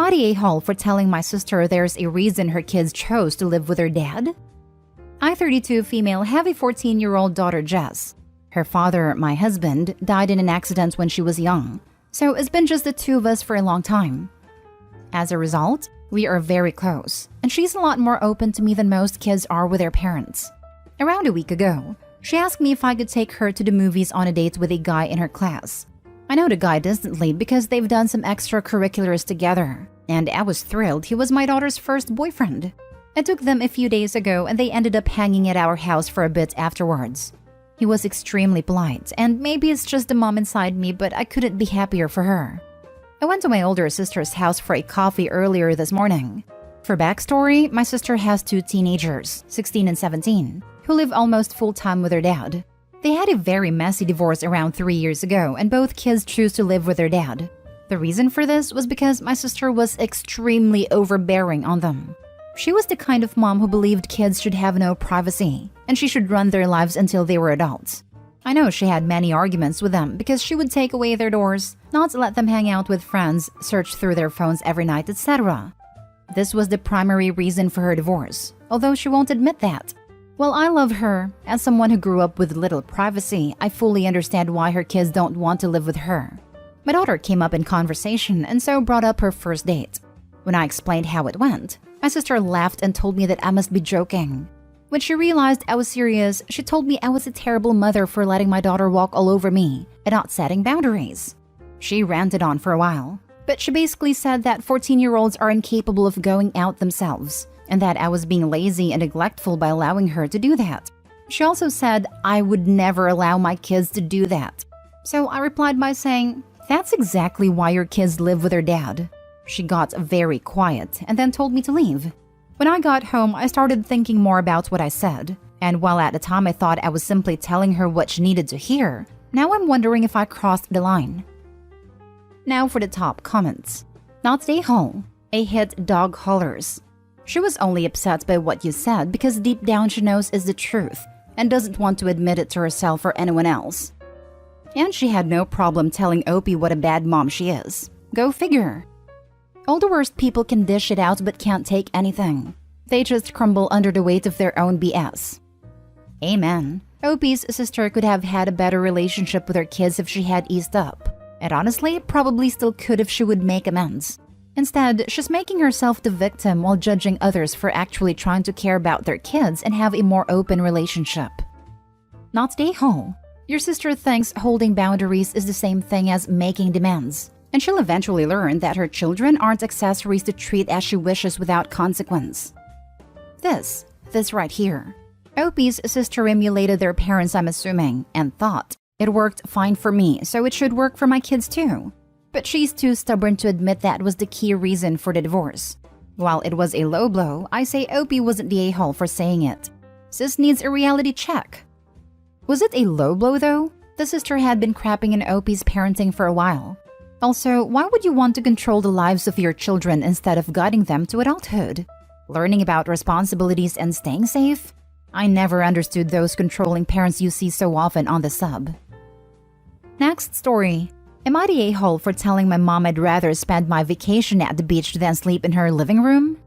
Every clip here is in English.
Am I the a-hole for telling my sister there's a reason her kids chose to live with her dad? I, 32 female, have a 14-year-old daughter, Jess. Her father, my husband, died in an accident when she was young, so it's been just the two of us for a long time. As a result, we are very close, and she's a lot more open to me than most kids are with their parents. Around a week ago, she asked me if I could take her to the movies on a date with a guy in her class. I know the guy distantly because they've done some extracurriculars together, and I was thrilled he was my daughter's first boyfriend. I took them a few days ago and they ended up hanging at our house for a bit afterwards. He was extremely polite, and maybe it's just the mom inside me, but I couldn't be happier for her. I went to my older sister's house for a coffee earlier this morning. For backstory, my sister has two teenagers, 16 and 17, who live almost full-time with their dad. They had a very messy divorce around 3 years ago, and both kids choose to live with their dad. The reason for this was because my sister was extremely overbearing on them. She was the kind of mom who believed kids should have no privacy, and she should run their lives until they were adults. I know she had many arguments with them because she would take away their doors, not let them hang out with friends, search through their phones every night, etc. This was the primary reason for her divorce, although she won't admit that. While I love her, as someone who grew up with little privacy, I fully understand why her kids don't want to live with her. My daughter came up in conversation and so brought up her first date. When I explained how it went, my sister laughed and told me that I must be joking. When she realized I was serious, she told me I was a terrible mother for letting my daughter walk all over me and not setting boundaries. She ranted on for a while, but she basically said that 14-year-olds are incapable of going out themselves, and that I was being lazy and neglectful by allowing her to do that. She also said I would never allow my kids to do that. So I replied by saying, "That's exactly why your kids live with their dad." She got very quiet and then told me to leave. When I got home, I started thinking more about what I said, and while at the time I thought I was simply telling her what she needed to hear, now I'm wondering if I crossed the line. Now for the top comments. Not a hole. A hit dog hollers. She was only upset by what you said because deep down she knows is the truth and doesn't want to admit it to herself or anyone else. And she had no problem telling Opie what a bad mom she is. Go figure. All the worst people can dish it out but can't take anything. They just crumble under the weight of their own BS. Amen. Opie's sister could have had a better relationship with her kids if she had eased up. And honestly, probably still could if she would make amends. Instead, she's making herself the victim while judging others for actually trying to care about their kids and have a more open relationship. Not a hole. Your sister thinks holding boundaries is the same thing as making demands, and she'll eventually learn that her children aren't accessories to treat as she wishes without consequence. This right here. Opie's sister emulated their parents, I'm assuming, and thought, it worked fine for me, so it should work for my kids too. But she's too stubborn to admit that was the key reason for the divorce. While it was a low blow, I say Opie wasn't the a-hole for saying it. Sis needs a reality check. Was it a low blow though? The sister had been crapping in Opie's parenting for a while. Also, why would you want to control the lives of your children instead of guiding them to adulthood? Learning about responsibilities and staying safe? I never understood those controlling parents you see so often on the sub. Next story. Am I the a-hole for telling my mom I'd rather spend my vacation at the beach than sleep in her living room?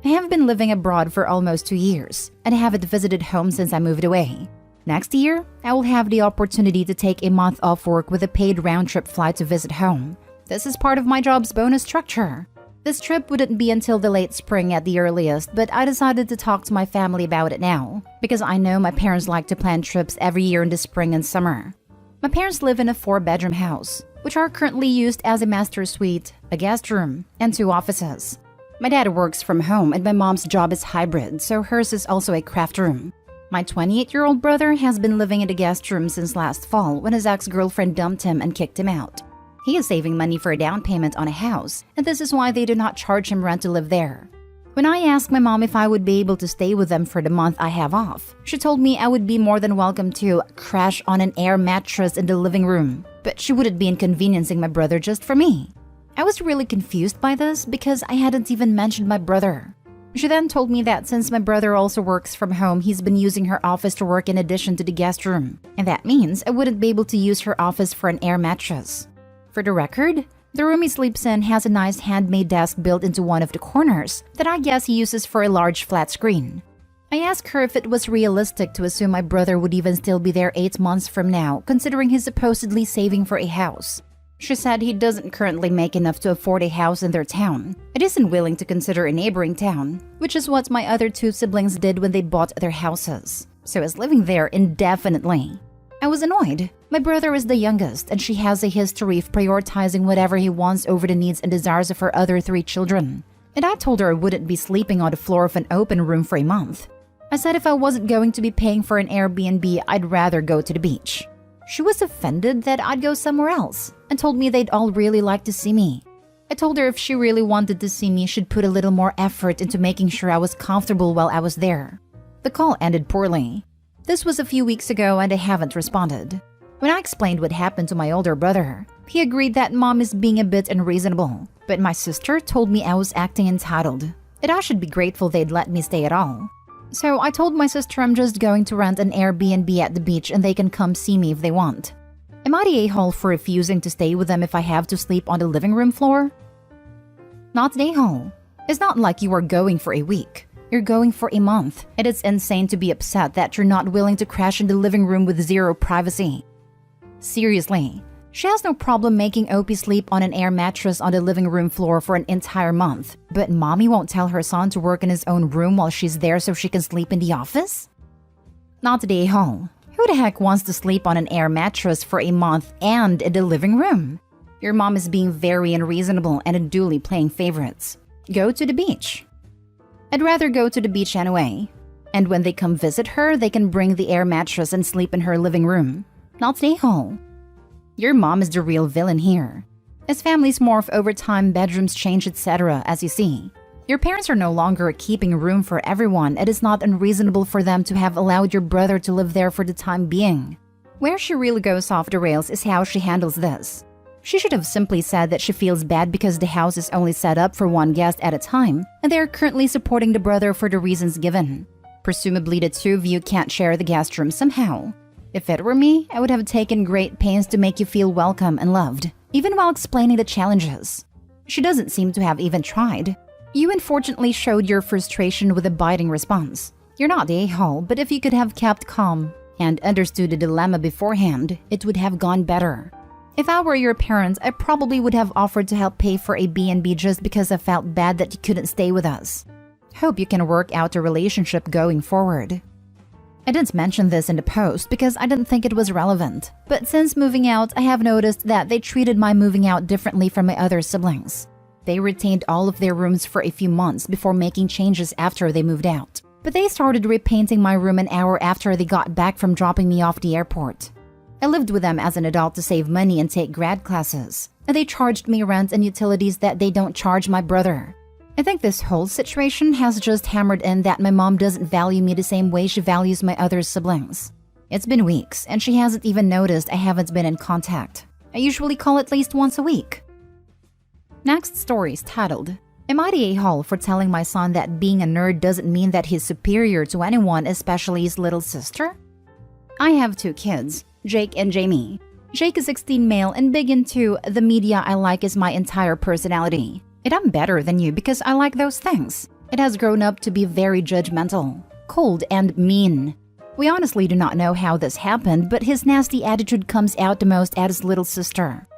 I have been living abroad for almost 2 years, and I haven't visited home since I moved away. Next year, I will have the opportunity to take a month off work with a paid round-trip flight to visit home. This is part of my job's bonus structure. This trip wouldn't be until the late spring at the earliest, but I decided to talk to my family about it now, because I know my parents like to plan trips every year in the spring and summer. My parents live in a 4-bedroom house, which are currently used as a master suite, a guest room, and 2 offices. My dad works from home and my mom's job is hybrid, so hers is also a craft room. My 28-year-old brother has been living in the guest room since last fall when his ex-girlfriend dumped him and kicked him out. He is saving money for a down payment on a house, and this is why they do not charge him rent to live there. When I asked my mom if I would be able to stay with them for the month I have off, she told me I would be more than welcome to crash on an air mattress in the living room, but she wouldn't be inconveniencing my brother just for me. I was really confused by this because I hadn't even mentioned my brother. She then told me that since my brother also works from home, he's been using her office to work in addition to the guest room, and that means I wouldn't be able to use her office for an air mattress. For the record, The room he sleeps in has a nice handmade desk built into one of the corners that I guess he uses for a large flat screen. I asked her if it was realistic to assume my brother would even still be there 8 months from now, considering he's supposedly saving for a house. She said he doesn't currently make enough to afford a house in their town. It isn't willing to consider a neighboring town, which is what my other 2 siblings did when they bought their houses. So he's living there indefinitely. I was annoyed. My brother is the youngest, and she has a history of prioritizing whatever he wants over the needs and desires of her other 3 children. And I told her I wouldn't be sleeping on the floor of an open room for a month. I said if I wasn't going to be paying for an Airbnb, I'd rather go to the beach. She was offended that I'd go somewhere else and told me they'd all really like to see me. I told her if she really wanted to see me, she'd put a little more effort into making sure I was comfortable while I was there. The call ended poorly. This was a few weeks ago and I haven't responded. When I explained what happened to my older brother, he agreed that mom is being a bit unreasonable, but my sister told me I was acting entitled, and I should be grateful they'd let me stay at all. So I told my sister I'm just going to rent an Airbnb at the beach and they can come see me if they want. Am I the a-hole for refusing to stay with them if I have to sleep on the living room floor? Not the a-hole. It's not like you are going for a week. You're going for a month, and it's insane to be upset that you're not willing to crash in the living room with zero privacy. Seriously, she has no problem making Opie sleep on an air mattress on the living room floor for an entire month, but mommy won't tell her son to work in his own room while she's there so she can sleep in the office? Not the a-hole. Who the heck wants to sleep on an air mattress for a month and in the living room? Your mom is being very unreasonable and unduly playing favorites. Go to the beach. I'd rather go to the beach anyway. And when they come visit her, they can bring the air mattress and sleep in her living room. Not the a-hole. Your mom is the real villain here. As families morph over time, bedrooms change, etc., as you see. Your parents are no longer keeping room for everyone. It is not unreasonable for them to have allowed your brother to live there for the time being. Where she really goes off the rails is how she handles this. She should have simply said that she feels bad because the house is only set up for 1 guest at a time, and they are currently supporting the brother for the reasons given. Presumably the 2 of you can't share the guest room somehow. If it were me, I would have taken great pains to make you feel welcome and loved, even while explaining the challenges. She doesn't seem to have even tried. You unfortunately showed your frustration with a biting response. You're not the a-hole, but if you could have kept calm and understood the dilemma beforehand, it would have gone better. If I were your parents, I probably would have offered to help pay for a B&B just because I felt bad that you couldn't stay with us. Hope you can work out a relationship going forward. I didn't mention this in the post because I didn't think it was relevant, but since moving out, I have noticed that they treated my moving out differently from my other siblings. They retained all of their rooms for a few months before making changes after they moved out, but they started repainting my room an hour after they got back from dropping me off the airport. I lived with them as an adult to save money and take grad classes, and they charged me rent and utilities that they don't charge my brother. I think this whole situation has just hammered in that my mom doesn't value me the same way she values my other siblings. It's been weeks, and she hasn't even noticed I haven't been in contact. I usually call at least once a week. Next story is titled, Am I the a-hole for telling my son that being a nerd doesn't mean that he's superior to anyone, especially his little sister? I have 2 kids, Jake and Jamie. Jake is 16 male and big into the media I like is my entire personality. And I'm better than you because I like those things. It has grown up to be very judgmental, cold, and mean. We honestly do not know how this happened, but his nasty attitude comes out the most at his little sister.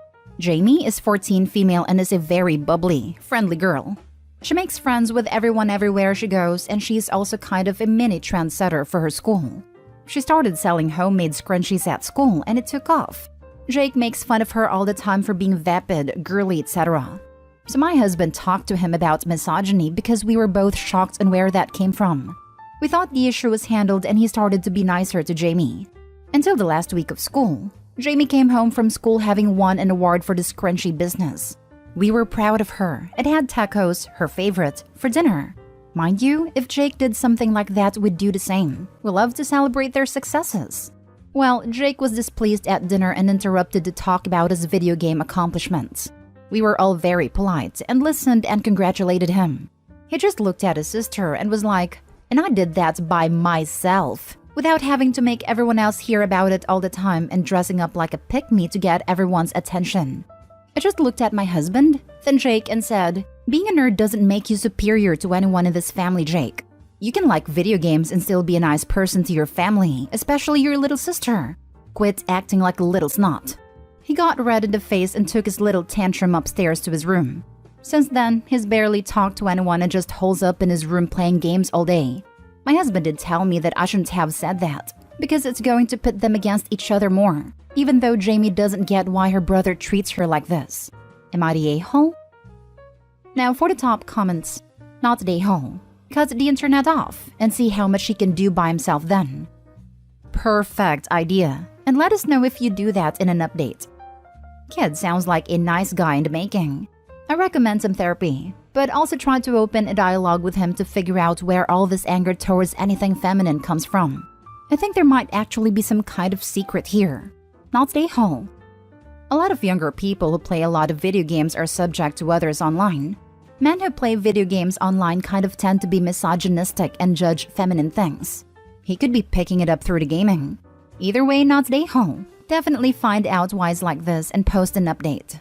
Jamie is 14 female and is a very bubbly, friendly girl. She makes friends with everyone everywhere she goes, and she's also kind of a mini trendsetter for her school. She started selling homemade scrunchies at school and it took off. Jake makes fun of her all the time for being vapid, girly, etc. So my husband talked to him about misogyny because we were both shocked on where that came from. We thought the issue was handled and he started to be nicer to Jamie. Until the last week of school, Jamie came home from school having won an award for the scrunchie business. We were proud of her and had tacos, her favorite, for dinner. Mind you, if Jake did something like that, we'd do the same. We love to celebrate their successes. Well, Jake was displeased at dinner and interrupted to talk about his video game accomplishments. We were all very polite and listened and congratulated him. He just looked at his sister and was like, and I did that by myself, without having to make everyone else hear about it all the time and dressing up like a pick-me to get everyone's attention. I just looked at my husband, then Jake, and said, being a nerd doesn't make you superior to anyone in this family, Jake. You can like video games and still be a nice person to your family, especially your little sister. Quit acting like a little snot. He got red in the face and took his little tantrum upstairs to his room. Since then, he's barely talked to anyone and just holes up in his room playing games all day. My husband did tell me that I shouldn't have said that, because it's going to pit them against each other more, even though Jamie doesn't get why her brother treats her like this. Am I the a-hole? Now for the top comments. Not the a-hole. Cut the internet off and see how much he can do by himself then. Perfect idea. And let us know if you do that in an update. Kid sounds like a nice guy in the making. I recommend some therapy, but also try to open a dialogue with him to figure out where all this anger towards anything feminine comes from. I think there might actually be some kind of secret here. Not the a-hole. A lot of younger people who play a lot of video games are subject to others online. Men who play video games online kind of tend to be misogynistic and judge feminine things. He could be picking it up through the gaming. Either way, not the a-hole. Definitely find out why it's like this and post an update.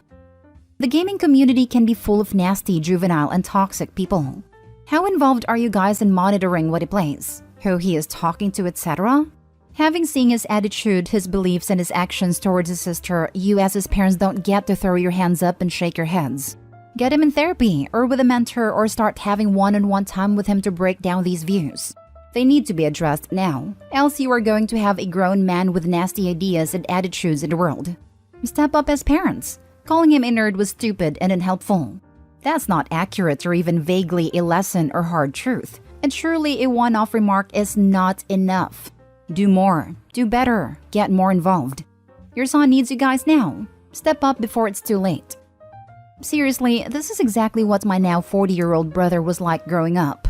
The gaming community can be full of nasty, juvenile, and toxic people. How involved are you guys in monitoring what he plays, who he is talking to, etc.? Having seen his attitude, his beliefs, and his actions towards his sister, you as his parents don't get to throw your hands up and shake your heads. Get him in therapy or with a mentor, or start having one-on-one time with him to break down these views. They need to be addressed now, else you are going to have a grown man with nasty ideas and attitudes in the world. Step up as parents. Calling him a nerd was stupid and unhelpful. That's not accurate or even vaguely a lesson or hard truth. And surely a one-off remark is not enough. Do more, do better, get more involved. Your son needs you guys now. Step up before it's too late. Seriously, this is exactly what my now 40-year-old brother was like growing up.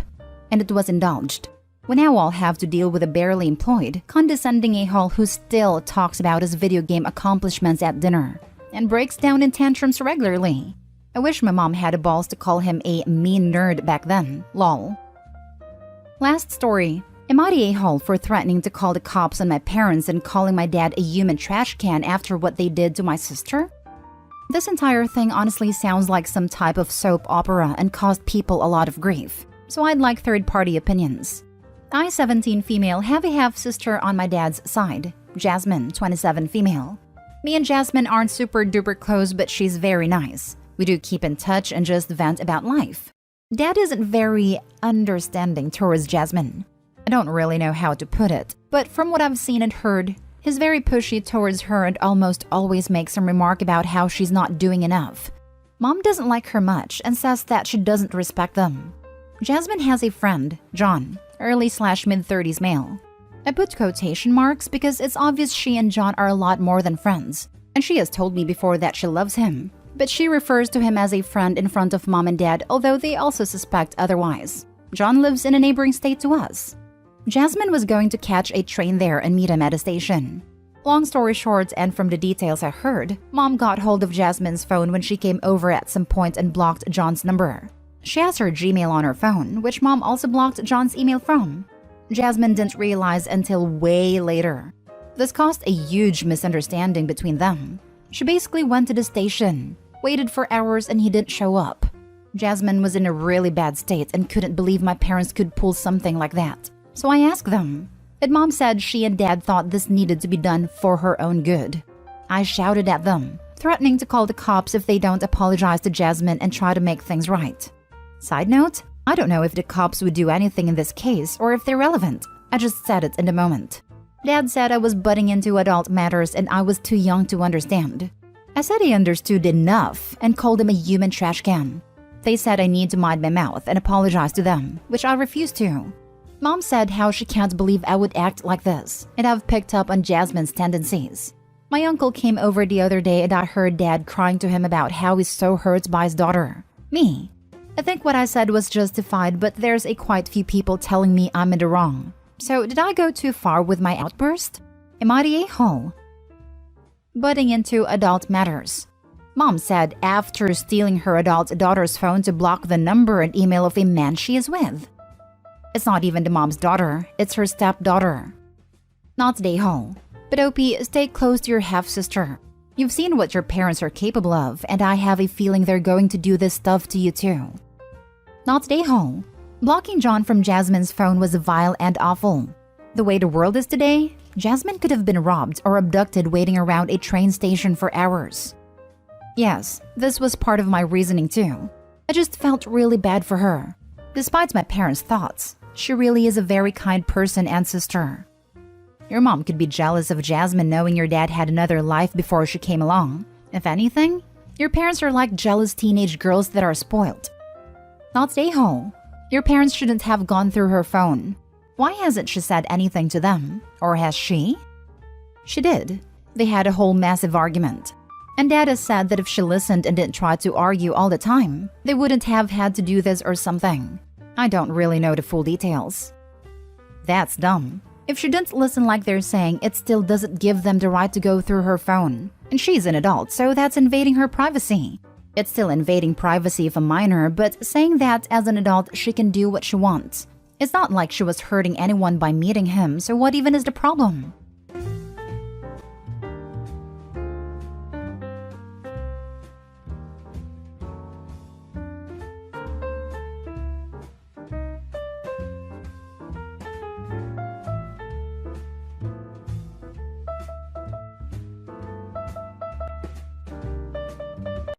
And it was indulged. We now all have to deal with a barely employed, condescending a-hole who still talks about his video game accomplishments at dinner and breaks down in tantrums regularly. I wish my mom had the balls to call him a mean nerd back then, lol. Last story. Am I the a-hole for threatening to call the cops on my parents and calling my dad a human trash can after what they did to my sister? This entire thing honestly sounds like some type of soap opera and caused people a lot of grief, so I'd like third-party opinions. I, 17 female, have a half-sister on my dad's side, Jasmine, 27 female. Me and Jasmine aren't super-duper close, but she's very nice. We do keep in touch and just vent about life. Dad isn't very understanding towards Jasmine. I don't really know how to put it, but from what I've seen and heard, he's very pushy towards her and almost always makes some remark about how she's not doing enough. Mom doesn't like her much and says that she doesn't respect them. Jasmine has a friend, John, early/mid-30s male. I put quotation marks because it's obvious she and John are a lot more than friends, and she has told me before that she loves him, but she refers to him as a friend in front of mom and dad, although they also suspect otherwise. John lives in a neighboring state to us. Jasmine was going to catch a train there and meet him at a station. Long story short, and from the details I heard, Mom got hold of Jasmine's phone when she came over at some point and blocked John's number. She has her Gmail on her phone, which Mom also blocked John's email from. Jasmine didn't realize until way later. This caused a huge misunderstanding between them. She basically went to the station, waited for hours, and he didn't show up. Jasmine was in a really bad state and couldn't believe my parents could pull something like that. So I asked them, and Mom said she and Dad thought this needed to be done for her own good. I shouted at them, threatening to call the cops if they don't apologize to Jasmine and try to make things right. Side note, I don't know if the cops would do anything in this case or if they're relevant. I just said it in the moment. Dad said I was butting into adult matters and I was too young to understand. I said he understood enough and called him a human trash can. They said I need to mind my mouth and apologize to them, which I refused to. Mom said how she can't believe I would act like this, and I've picked up on Jasmine's tendencies. My uncle came over the other day and I heard Dad crying to him about how he's so hurt by his daughter. Me. I think what I said was justified, but there's a quite few people telling me I'm in the wrong. So did I go too far with my outburst? Am I the a-hole? Butting into adult matters. Mom said after stealing her adult daughter's phone to block the number and email of a man she is with. It's not even the mom's daughter, it's her stepdaughter. Not the a-hole. But OP, stay close to your half-sister. You've seen what your parents are capable of, and I have a feeling they're going to do this stuff to you too. Not stay home. Blocking John from Jasmine's phone was vile and awful. The way the world is today, Jasmine could have been robbed or abducted waiting around a train station for hours. Yes, this was part of my reasoning too. I just felt really bad for her. Despite my parents' thoughts, she really is a very kind person and sister. Your mom could be jealous of Jasmine knowing your dad had another life before she came along. If anything, your parents are like jealous teenage girls that are spoiled. Not stay home. Your parents shouldn't have gone through her phone. Why hasn't she said anything to them? Or has she? She did. They had a whole massive argument. And Dad has said that if she listened and didn't try to argue all the time, they wouldn't have had to do this or something. I don't really know the full details. That's dumb. If she didn't listen like they're saying, it still doesn't give them the right to go through her phone. And she's an adult, so that's invading her privacy. It's still invading privacy of a minor, but saying that as an adult she can do what she wants. It's not like she was hurting anyone by meeting him, so what even is the problem?